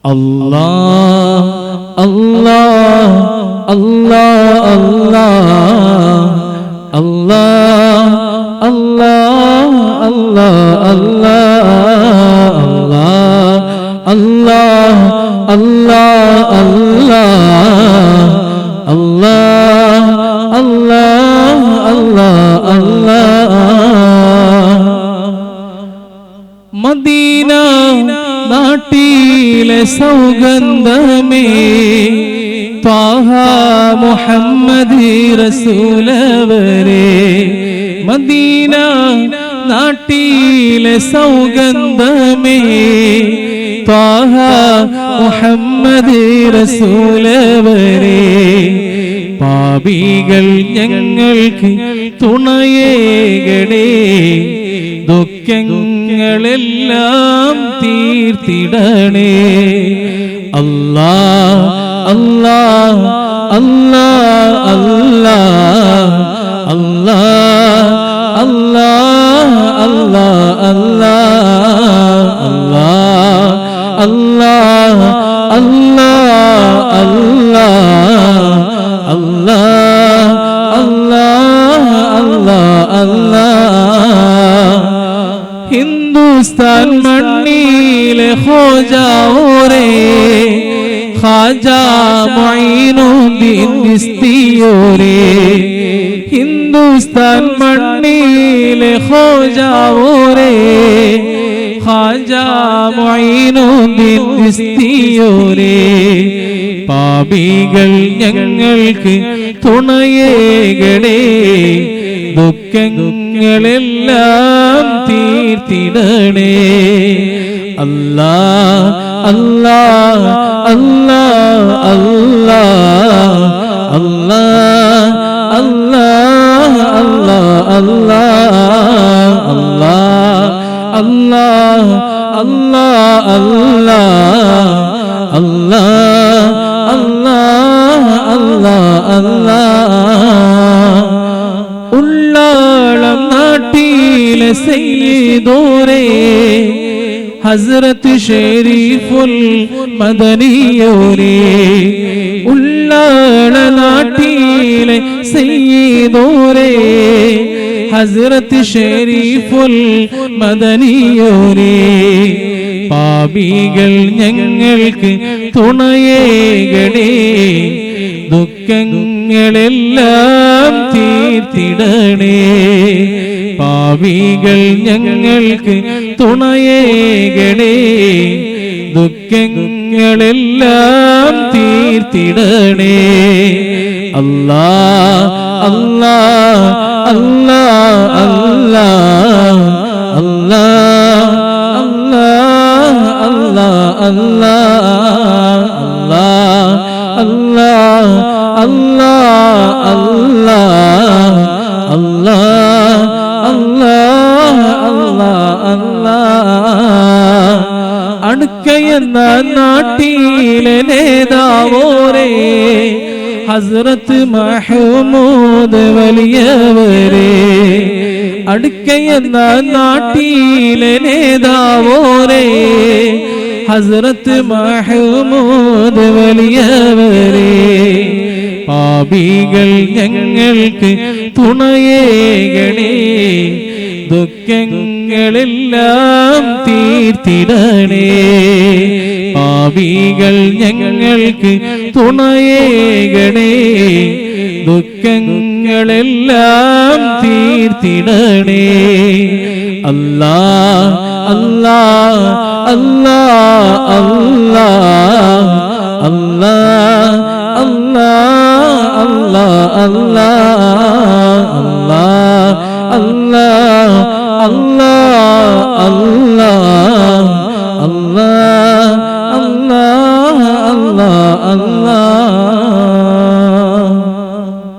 അല്ലാഹ് അല്ലാഹ് അല്ലാഹ് അല്ലാഹ് അല്ലാഹ് അല്ലാഹ് അല്ലാഹ് അല്ലാഹ് അല്ലാഹ് അല്ലാഹ് അല്ലാഹ് അല്ലാഹ് അല്ലാഹ് Medina നാട്ടിലെ സൗഗന്ധമേ Thwaha Muhammad റസൂലവരേ Medina നാട്ടിലെ സൗഗന്ധമേ ത്വാഹ മുഹമ്മദ് റസൂലവരേ പാപികൾ ഞങ്ങൾക്ക് തുണയേകണേ ദുഃഖങ്ങളെല്ലാം തീർത്തിടണേ അല്ലാഹ് അല്ലാഹ് അല്ലാഹ് അല്ലാഹ് അല്ലാഹ് അല്ലാഹ് അല്ലാഹ് അല്ലാഹ് അല്ലാഹ് അല്ലാഹ് അല്ലാഹ് അല്ലാഹ് അല്ലാഹ് ഹിന്ദുസ്ഥാൻ മണ്ണിലെ ഖോജാവോരേ ഖാജാ മുഈനുദ്ദീൻ ചിശ്തിയോരേ ഹിന്ദുസ്ഥാൻ മണ്ണിലെ ഖോജാവോരേ ഖാജാ മുഈനുദ്ദീൻ ചിശ്തിയോരേ പാപികൾ ഞങ്ങൾക്ക് തുണയേകണേ ദുഃഖങ്ങളെല്ലാം തീർത്തിടണേ അല്ലാഹ് അല്ലാഹ് അല്ലാഹ് അല്ലാഹ് അല്ലാഹ് അല്ലാഹ് അല്ലാഹ് അല്ലാഹ് അല്ലാഹ് അല്ലാഹ് അല്ലാഹ് അല്ലാഹ് ഉള്ളാളം നാട്ടിലെ സയ്യിദോരേ ഹസ്രത്ത് ഷരീഫുൽ മദനിയോരേ ഉള്ളാള നാട്ടിലെ സയ്യിദോരേ ഹസ്രത്ത് ഷരീഫുൽ മദനിയോരേ പാപികൾ ഞങ്ങൾക്ക് തുണയേകണേ ദുഃഖങ്ങളെല്ലാം തീർത്തിടണേ പാപികൾ ഞങ്ങൾക്ക് തുണയേകണേ ദുഃഖങ്ങളെല്ലാം തീർത്തിടണേ അല്ലാഹ് അല്ലാഹ് അല്ലാഹ് അല്ലാഹ് അല്ലാഹ് അല്ലാഹ് അല്ലാഹ് അല്ലാഹ് അല്ലാഹ് അടുക്കയെന്ന നാട്ടിലെ നേതാവോരേ ഹസ്രത്ത് മഹ്മൂദ് വലിയവരേ അടുക്കയെന്ന നാട്ടിലെ നേതാവോരേ ഹസ്രത്ത് മഹ്മൂദ് വലിയവരേ പാപികൾ ഞങ്ങൾക്ക് തുണയേകണേ ദുഃഖങ്ങളെല്ലാം തീർത്തിടണേ പാപികൾ ഞങ്ങൾക്ക് തുണയേകണേ ദുഃഖങ്ങളെല്ലാം തീർത്തിടണേ അല്ലാഹ് അല്ലാഹ് അല്ലാഹ് അല്ലാഹ് അല്ലാഹ് അല്ലാഹ് അല്ലാഹ് അല്ലാഹ് അല്ലാഹ് അല്ലാഹ് അല്ലാഹ് അല്ലാഹ് അല്ലാഹ്